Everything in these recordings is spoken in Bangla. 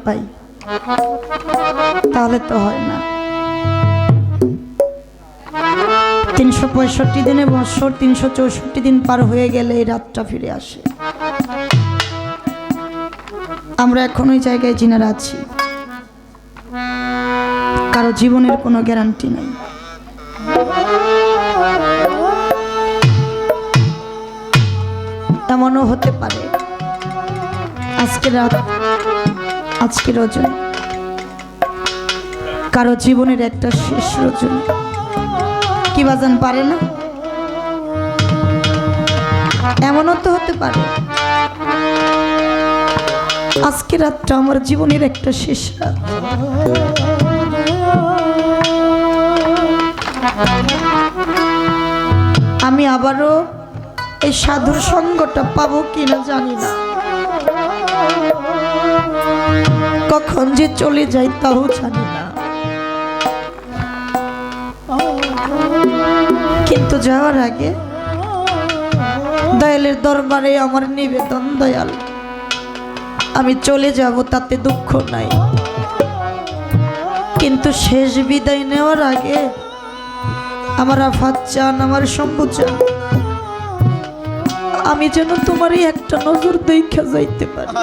পাই, তাহলে তো হয় না। 365 দিনে বছর, 364 দিন পার হয়ে গেলে এই রাতটা ফিরে আসে। আমরা এখন ওই জায়গায় যিনারা আছি, কারো জীবনের কোনো গ্যারান্টি নেই। এমনও হতে পারে আজকের রাত, আজকের রজনী কারো জীবনের একটা শেষ রজনী। কি বাজান পারে না? এমনও তো হতে পারে আজকের রাতটা আমার জীবনের একটা শেষ রাত। আমি আবারও এই সাধুর সঙ্গটা পাবো কিনা জানি না, কখন যে চলে যাই তাও জানি না। কিন্তু যাওয়ার আগে দয়ালের দরবারে আমার নিবেদন, দয়াল আমি চলে যাব তাতে দুঃখ নাই, কিন্তু শেষ বিদায় নেওয়ার আগে আমার আফাত চান, আমার শম্ভু চান, আমি যেন তোমারই একটা নজর দেখা যাইতে পারি,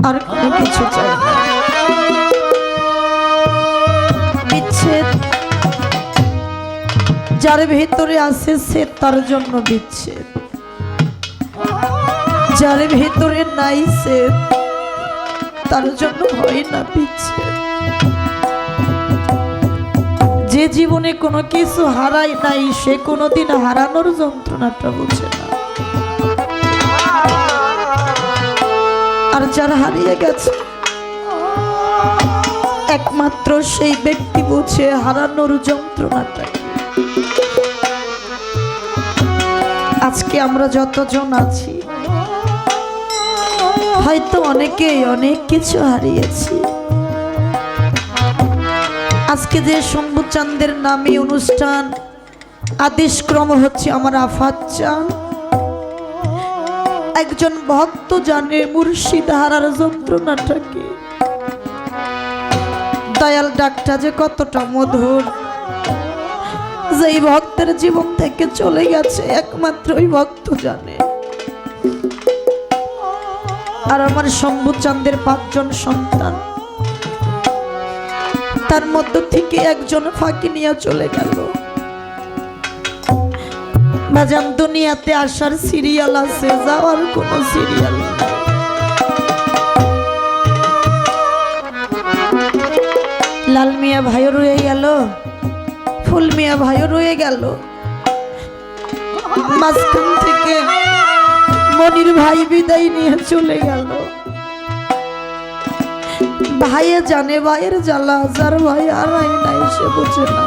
আর কোনো কিছু চাই না। বিচ্ছেদ যার ভেতরে আছে সে তার জন্য বিচ্ছেদ, যার ভেতরে নাই সে তার জন্য হয় না বিচ্ছেদ। যে জীবনে কোনো কিছু হারায় নাই সে কোনোদিন হারানোর যন্ত্রণাটা বোঝে না, আর যারা হারিয়ে গেছে একমাত্র সেই ব্যক্তি বোঝে হারানোর যন্ত্রণাটা। আজকে আমরা যতজন আছি হয়তো অনেকেই অনেক কিছু হারিয়েছি। আজকে যে শম্ভু চাঁদের নামে অনুষ্ঠান, আদেশক্রম হচ্ছে আমার আফাত চান, একজন ভক্ত জানে মুর্শিদ হারার যন্ত্রণাটাকে। দয়াল ডাকটা যে কতটা মধুর, যেই ভক্তের জীবন থেকে চলে গেছে একমাত্র ওই ভক্ত জানে। আর আমার শম্ভু চাঁদের 5 জন সন্তান, তার মধ্য থেকে একজন ফাঁকি নিয়ে চলে গেল। বাজান দুনিয়াতে আসার সিরিয়াল আছে, যাওয়ার কোনো সিরিয়াল নেই। লাল মিয়া ভাইও রয়ে গেল, ফুল মিয়া ভাইও রয়ে গেল, মাঝখান থেকে মনির ভাই বিদায় নিয়ে চলে গেল। ভাইয়ে জানে ভাইয়ের জ্বালা, যার ভাই হারাই নাই সে বোঝে না।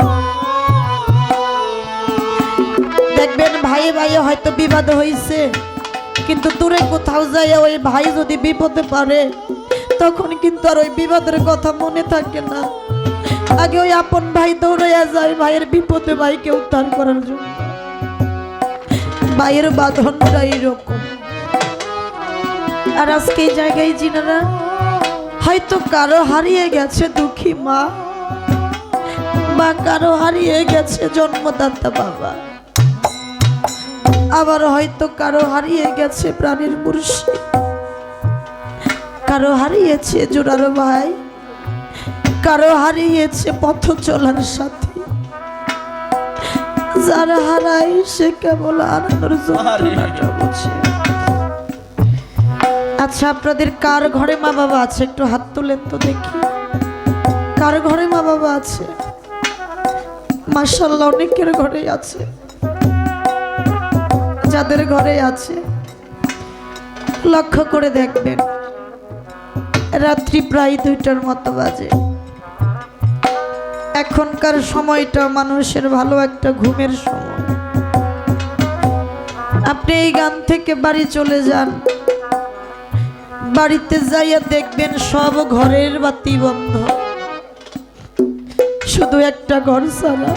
দেখবেন ভাইয়ে ভাইয়ে হয়তো বিবাদ হয়েছে, কিন্তু দূরে কোথাও যায় ওই ভাই যদি বিপদে পারে তখন কিন্তু আর ওই বিবাদের কথা মনে থাকে না। আগে ওই আপন ভাই দৌড়াইয়া যায় ভাইয়ের বিপদে ভাইকে উদ্ধার করার জন্য। ভাইয়ের বাঁধনটা এইরকম। আর আজকে এই জায়গায় যিনারা হয়তো কারো হারিয়ে গেছে দুঃখী মা, বা কারো হারিয়ে গেছে জন্মদাতা বাবা, আবার হয়তো কারো হারিয়ে গেছে প্রাণীর মুর্শিদ, কারো হারিয়েছে জোড়ার ভাই, কারো হারিয়েছে পথ চলার সাথী। যারা হারায় সে কেবল হারানোর যন্ত্রণাটা বুঝে। আচ্ছা, আপনাদের কার ঘরে মা বাবা আছে একটু হাত তুলেন তো দেখি। কার ঘরে মা বাবা আছে? মাশাআল্লাহ, অনেকের ঘরে আছে। যাদের ঘরে আছে লক্ষ্য করে দেখবেন, রাত্রি প্রায় 2টার মতো বাজে। এখনকার সময়টা মানুষের ভালো একটা ঘুমের সময়। আপনি এই গান থেকে বাড়ি চলে যান, বাড়িতে যাইয়া দেখবেন সব ঘরের বাতি বন্ধ, শুধু একটা ঘর ছাড়া।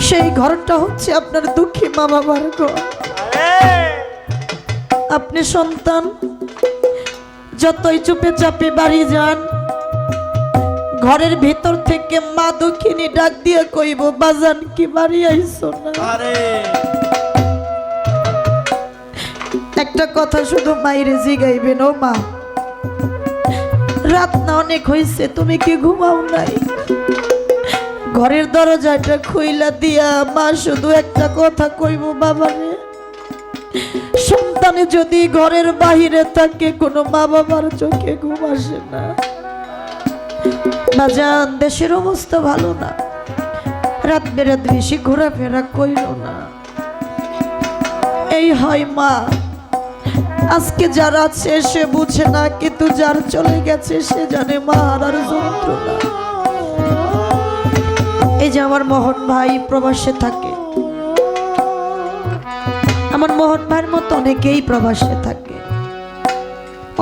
সেই ঘরটা হচ্ছে আপনার দুঃখী মা বাবার ঘর। আপনি সন্তান যতই চুপে চাপে বাড়ি যান, ঘরের ভিতর থেকে মা দক্ষিণী ডাক দিয়ে কইব, বাজান কি বাড়ি আইছো না? একটা কথা শুধু মাইরে জিগাইবেন, ও মা রাত না অনেক হয়েছে, তুমি কি ঘুমাও নাই? ঘরের দরজাটা খুইলা দিয়া মা শুধু একটা কথা কইব, বাবারে সন্তানে যদি ঘরের বাহিরে থাকে কোনো মা বাবার চোখে ঘুম আসে না। বাজান দেশের অবস্থা ভালো না, রাত বেরাত বেশি ঘোরাফেরা কইল না। এই হয় মা, আজকে যারা আছে সে বুঝে না, কিন্তু যার চলে গেছে সে জানে মা আর যন্ত্রণা। এই যে আমার মোহন ভাই প্রবাসে থাকে, আমার মোহন ভাইয়ের মতো অনেকেই প্রবাসে থাকে।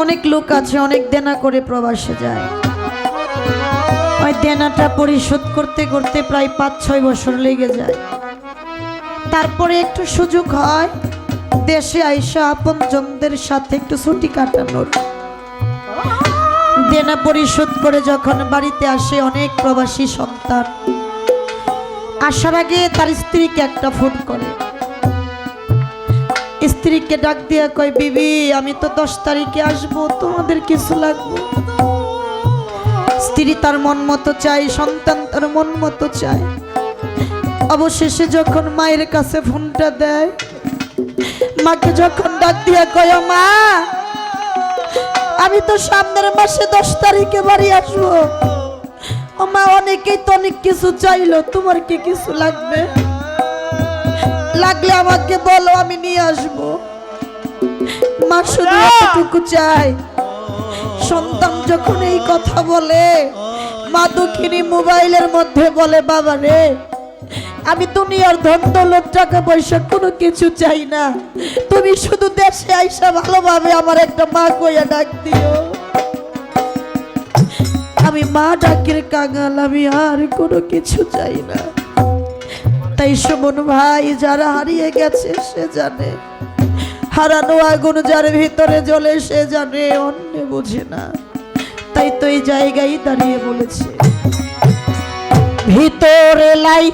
অনেক লোক আছে অনেক দেনা করে প্রবাসে যায়, ওই দেনাটা পরিশোধ করতে করতে প্রায় ৫-৬ বছর লেগে যায়। তারপরে একটু সুযোগ হয় দেশে আইসা আপনজনদের সাথে একটু ছুটি কাটানোর। দেনা পরিশোধ করে যখন বাড়িতে আসে অনেক প্রবাসী সন্তান, আসার আগে তার স্ত্রীকে একটা ফোন করে, স্ত্রীকে ডাক দিয়া কয়, বিবি আমি তো 10 তারিখে আসবো, তোমাদের কিছু লাগবে? স্ত্রী তার মন মতো চায়, সন্তান তার মন মতো চায়। অবশেষে যখন মায়ের কাছে ফোনটা দেয়, মাকে যখন ডাক দিয়া কয়, মা আমি তো সামনের মাসে 10 তারিখে বাড়ি আসবো, ও মা অনেকেই তো অনেক কিছু চাইলো, তোমার কি কিছু লাগবে? লাগলে আমাকে বলো, আমি নিয়ে আসবো। মা শুধু এতটুকু চাই। সন্তান যখন এই কথা বলে, মা দক্ষিণী মোবাইলের মধ্যে বলে, বাবা রে আমি দুনিয়ার ধন দৌলত টাকা পয়সা কোনো কিছু চাই না, তুমি শুধু দেশে আইসা ভালোভাবে আমার একটা মা কইয়া ডাক দিও। আমি মা ডাকের কাঙাল, আমি আর কোনো কিছু চাই না। তাই সুমন ভাই, যারা হারিয়ে গেছে সে জানে, হারানো আগুন যার ভিতরে জ্বলে সে জানে, অন্য বুঝে না। তাই তো এই জায়গায় দাঁড়িয়ে বলেছে, ভিতরে লাই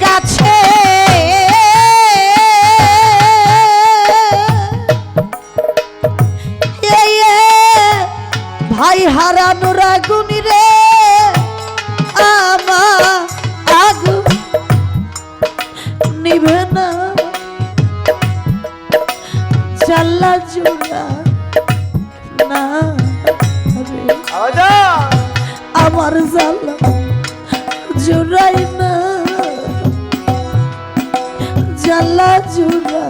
কাছে ভাই হারানোর আগুন রে, আমার আগুন নিভে না, জ্বালা জোড়া না আমার জ্বালা জোড়াই না, জ্বালা জোড়া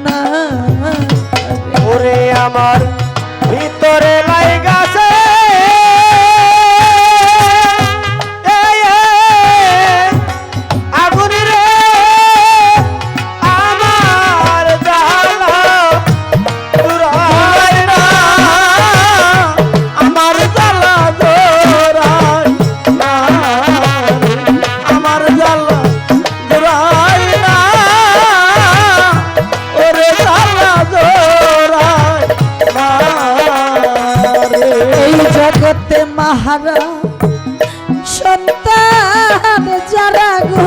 না। ওরে আমার ভিতরে লাইগাছে আগুন রে, আমার জ্বালা জোড়াই না, আমার জ্বালা জোড়াই না, আমার জ্বালা জোড়াই না, ওরে জ্বালা জোড়াই না। এই জগতে মাহারা সন্তান যারা গো,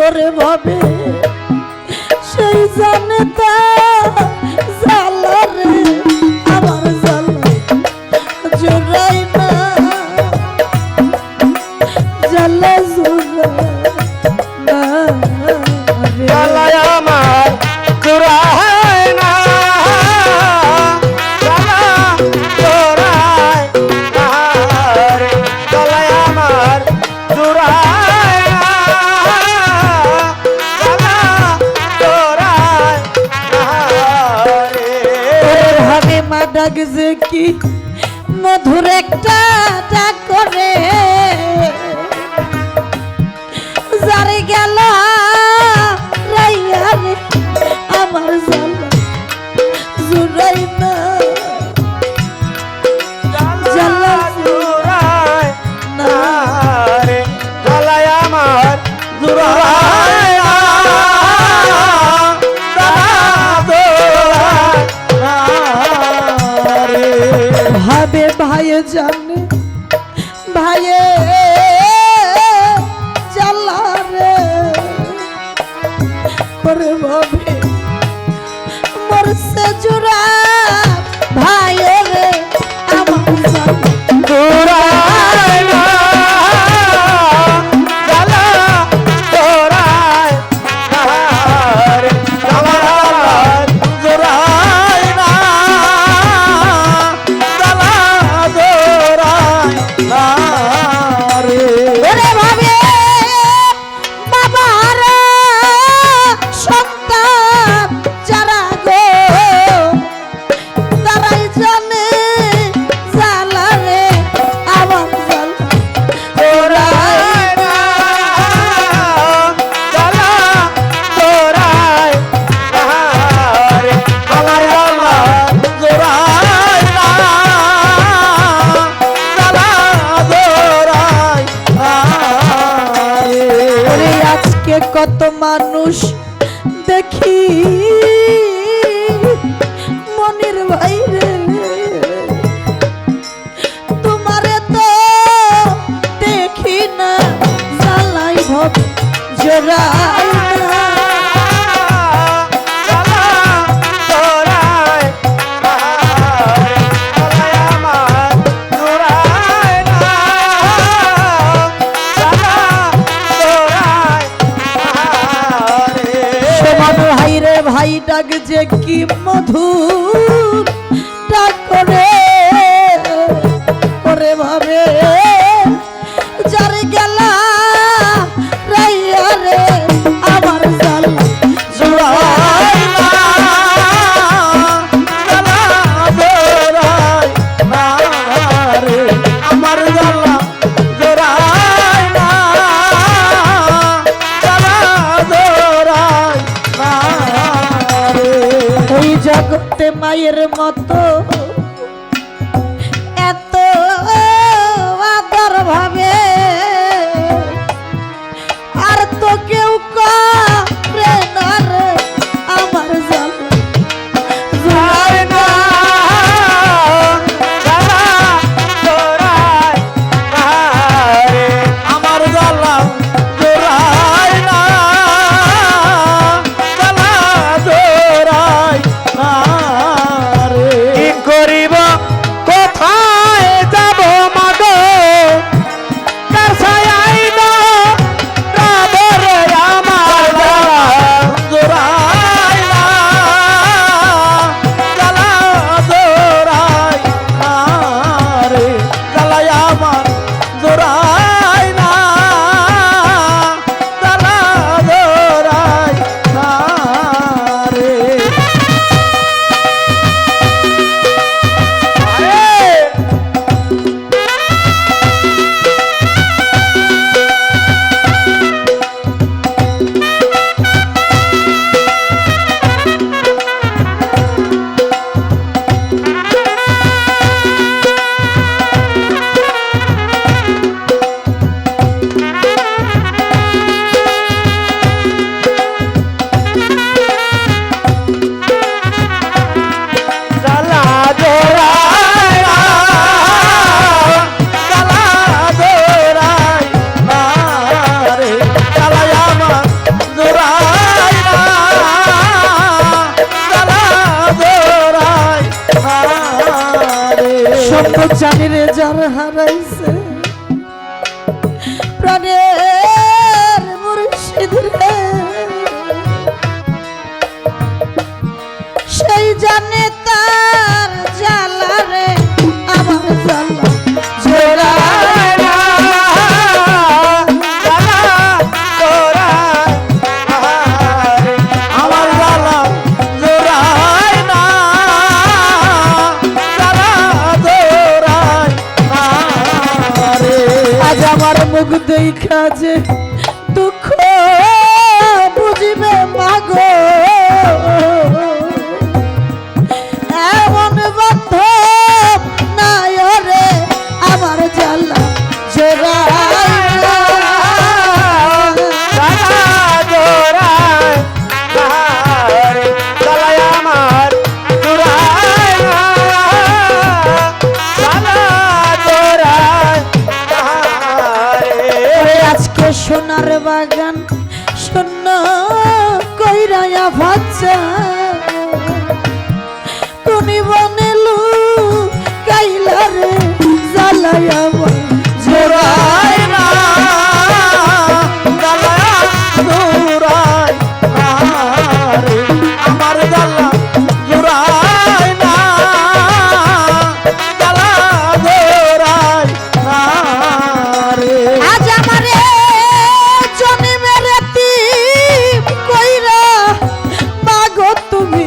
ওরে ভাবে সেই জানে তা জ্বালা রে, আমার জ্বালা জোড়াই না, জ্বালা জোড়া না রে। জ্বালায় আমার জোড়ায় না, জ্বালা জোড়ায় না রে, জ্বালায় আমার জোড়ায় না, জ্বালা জোড়ায় না রে। ওরে ভাবে মা ডাক যে কি মধুর একটা ডাক করে, যারে গেল রাইয়া রে, আমার জ্বালা জুড়াই না, জ্বালা জোড়ায় না রে, জ্বালায় আমার জোড়ায় না, ভাইয়ে জানে ভাইয়ে জ্বালা রে ওরে ভাবে মরছে জোড়া ভাইয়ে রে আমার জানে জোড়ায় না জ্বালা জোড়ায় না রে আমার জোড়ায় না জ্বালা জোড়ায় না রে ওরে ভাবে বাবার সন্তান যারা গো তারাই জানে জ্বালা রে আমার জ্বালা জোড়ায় না জ্বালা জোড়ায় না রে আমার জোড়ায় না জ্বালা জোড়ায় না রে ওরে আজকে কত মানুষ দেখি মনির ভাইরে তোমারে তো দেখি না জ্বালাই ভব জোড়াই না জ্বালা জোড়ায় না রে আমার জোড়ায় না জ্বালা জোড়ায় না রে সমান ভাই রে ভাই ডাক যে কি মধুর ডাক করে করে ভাবে যার গেলা রাইয়া রে আমার জাল জোড়ায় না জ্বালা জোড়ায় না রে আমার জ্বালা জোড়ায় না জ্বালা জোড়ায় না রে ওই জগতে মায়ের মতো এত আদর ভাবে আর তো কেউ করে না রে আমার জাল জোড়ায় না জ্বালা জোড়ায় না রে আমার জ্বালা জোড়ায় না জ্বালা জোড়ায় না রে কি করিব কোথায় যাব মাগো কার ছায়ায় না রাবরে আমার জোড়ায় না জ্বালা জোড়ায় না রে জ্বালায় আমার জোড়ায় না জ্বালা জোড়ায় না রে জ্বালা জোড়ায় না জ্বালা জোড়ায় না রে জ্বালায় আমার জোড়ায় না জ্বালা জোড়ায় না রে সত্য জানি রে যার হারাইছে প্রাণের মুর্শিদ রে সেই জানে তার জ্বালা রে আমার জ্বালা জোড়ায় না জ্বালা জোড়ায় না রে আমার জ্বালা জোড়ায় না জ্বালা জোড়ায় না রে আজ আমার মুখ দেখা যে দুঃখ বুঝিবে মাগো এমন বন্ধ নাই রে আমার জ্বালা জোড়ায় না। জ্বালা জোড়ায় না রে জ্বালায় আমার জোড়ায় না জ্বালা জ্বালায় আমার জোড়ায় না জ্বালা জোড়ায় না রে আমার জ্বালা জোড়ায় না জ্বালা জোড়ায় না রে আজ আমারে জন্মের এতিম কইরা মাগো তুমি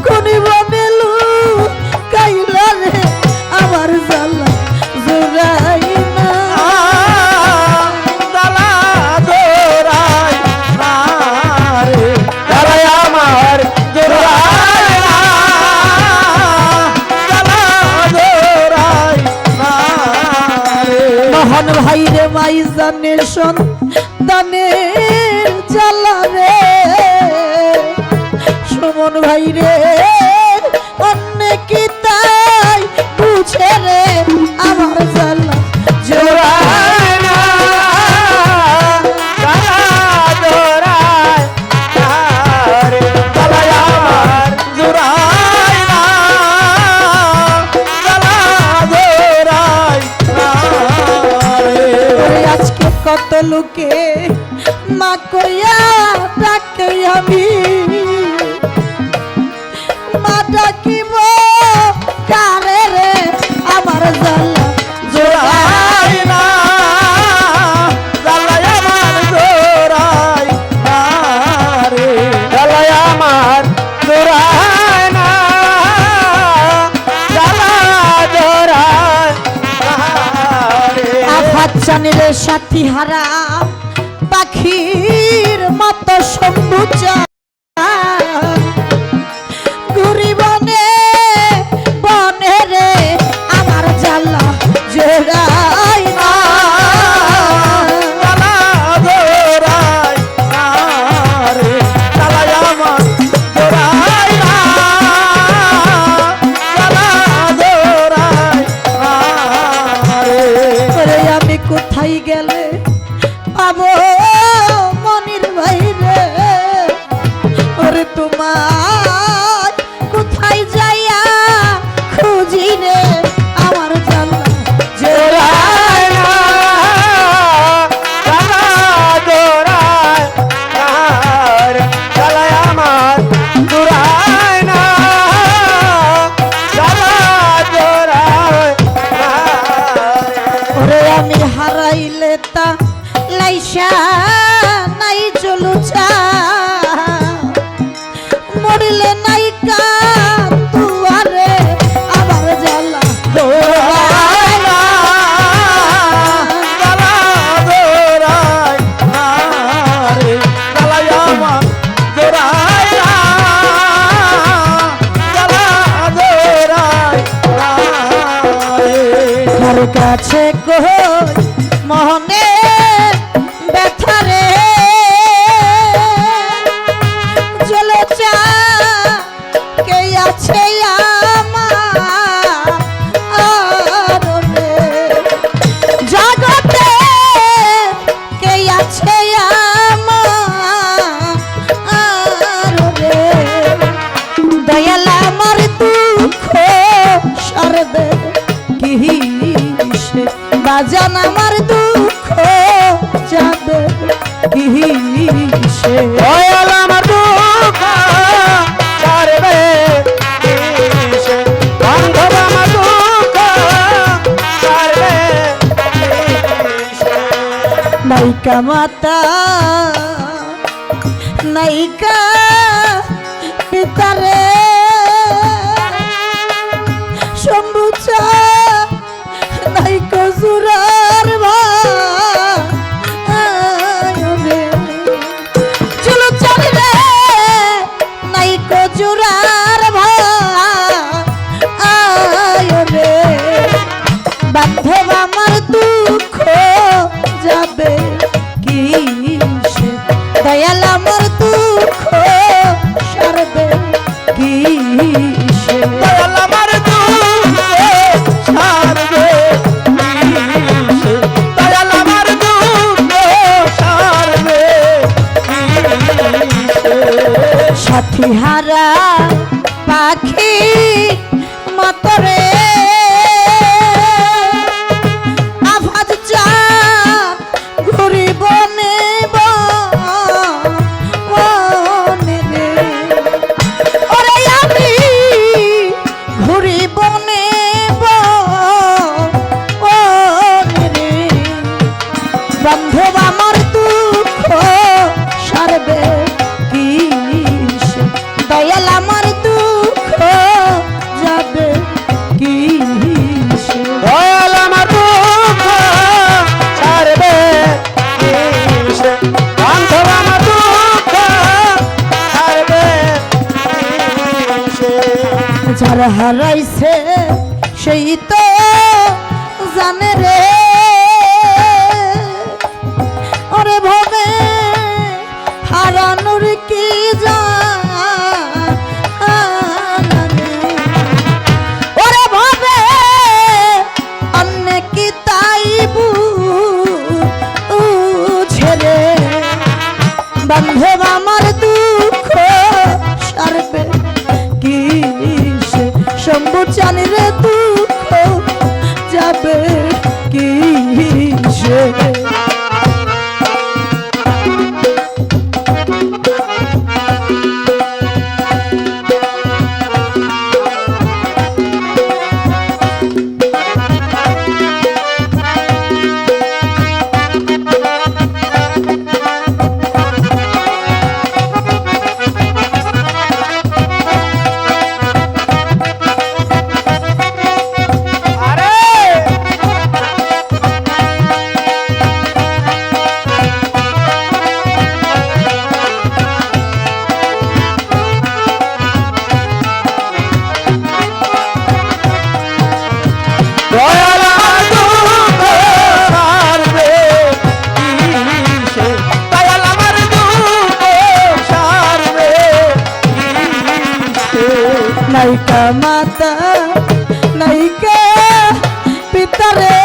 কোন বনেলু কাইলা রে আমার জ্বালা জোড়াই না জ্বালা জোড়ায় না রে জ্বালা আমার জোড়ায় না জ্বালা জোড়ায় না রে মহান ভাই রে মাই জানে সন্তানের জ্বালা রে সুমন ভাই রে অন্য কি তাই বুঝে রে আমার জ্বালা জোড়ায় না জ্বালা জোড়ায় না রে জ্বালা আমার জোড়ায় না জ্বালা জোড়ায় না রে ওরে আজকে কত লোকে মা কইয়া ডাকে আমি মা ডাকিব কারে রে আমার জ্বালা জোড়ায় না জ্বালা আমার জোড়ায় না রে জ্বালা আমার জোড়ায় না জ্বালা জোড়ায় না রে আফাত জানিলে সাথী হারা পাখির মতো সম্বুচা ঘুরি বনে বনে রে আমার জ্বালা জোড়াই না জ্বালা জোড়ায় না রে জ্বালা আমার জোড়ায় না জ্বালা জোড়ায় না রে ওরে আমি কোথায় গেলে পাবো মনির ভাই রে ওরে তোমার কোথায় যাইয়া খুঁজি রে আমার জ্বালা জোড়ায় না জ্বালা জোড়ায় না রে জ্বালা আমার জোড়ায় না জ্বালা জোড়ায় না রে ওরে আমি হারাইলে তা লাইসা নাই চলু চা মরিলে নাই কা তুয়ারে আমার জ্বালা জোড়ায় না জ্বালা জোড়ায় না রে জ্বালা আমার জোড়ায় না জ্বালা জোড়ায় না রে ঘর কাছে কই মহনে ব্যথা রে চলে চা কে আছে আমার রে জগতে কে আছে আমার রে দয়াল আমার দুঃখ সারবে কিসে বাজান আমার দুঃখ যাবে কিসে দয়াল আমার দুঃখ সারবে কিসে বান্ধব আমার দুঃখ সারবে কিসে নাইকা মাতা নাইকা পিতারে শম্ভুচা নাইকা জুরার ভাই চলো চলে রে নাইকা জুরার ভাই রে বান্ধব আমার দুঃখ যাবে কিসে দয়াল আমার দুঃখ সারবে কিসে দয়াল আমার দুঃখ সারবে কিসে দয়াল আমার দুঃখ সারবে কিসে সাথী হারা পাখি মতরে যারা হারাইছে সেই তো জানে রে ওরে ভবে হারানোর কি জানে ওরে ভবে অন্য কি তাই বুঝে রে বান্ধব আমার দুঃখ সারবে কি সে শম্ভু চানি রে দুঃখ যাবে কি সে নাইকা মাতা নাইকা পিতা রে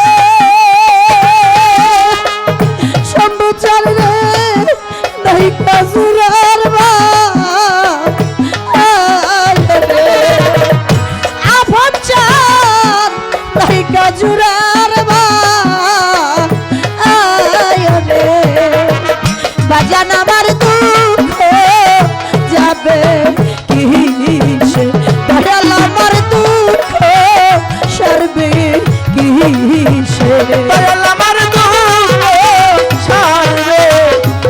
শম্ভু চাল রে নাইকা সুরার আফান চান নাইকা জুরার রে বাজান আমার দুঃখ যাবে কি সে দয়াল আমার দুঃখ সারবে কি সে দয়াল আমার দুঃখ সারবে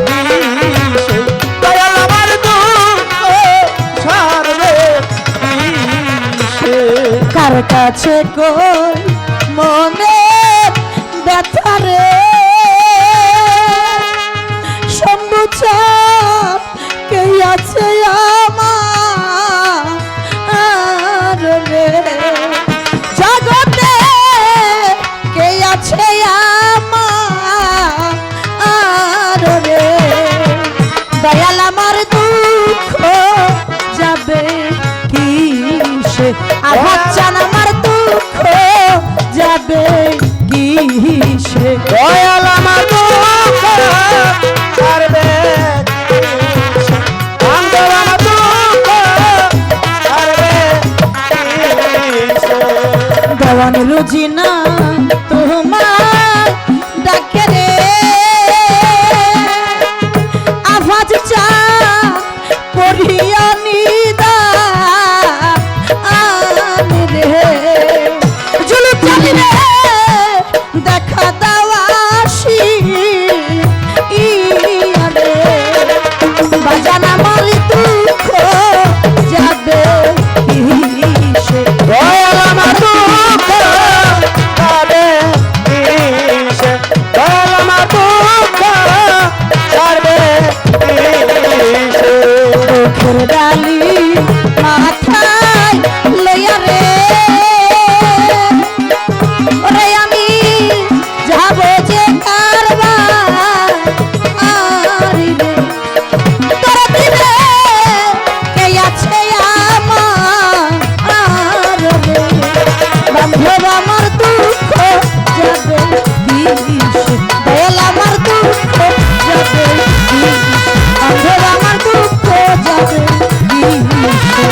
কিসে দয়াল আমার দুঃখ সারবে কিসে কার কাছে কই মনে ব্যথা রে শম্ভু চাপ কে আছে আমার রে জগতে কে আছে আমার রে দয়াল আমার দুঃখ যাবে কি সে আঘাত চান আমার দুঃখ যাবে কি সে দয়াল আমার দুঃখ সারবে কিসে বান্ধব আমার দুঃখ সারবে কিসে দেওয়ান রুজিনা তোমার ডাকে রে আফাজ চা পড়িয়া নিদা রে জুলু চালি রে দেখা দাওয়াসি রে বাজান আমার দুঃখ যাবে কি সে দয়াল আমার দুঃখ সারবে কিসে দয়াল আমার দুঃখ সারবে কিসে দুঃখের ডালি মাথায় লইয়া রে ওরে আমি যাব যে কারবার রে তোর দিলে কে আছে আমার রে বান্ধব আমার দুঃখ যাবে কিসে দয়াল আমার দুঃখ যাবে কিসে বান্ধব আমার দুঃখ যাবে কিসে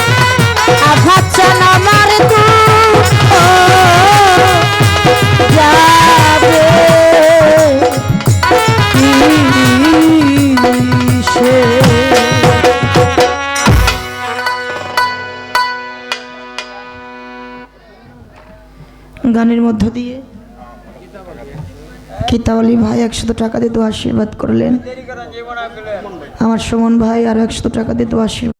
আঘাত চান আমার দুঃখ যাবে কিসে গানের মধ্য দিয়ে কিতাবলি ভাই 100 টাকা দিয়ে তো আশীর্বাদ করলেন আমার সুমন ভাই আর 100 টাকা দিয়ে তো আশীর্বাদ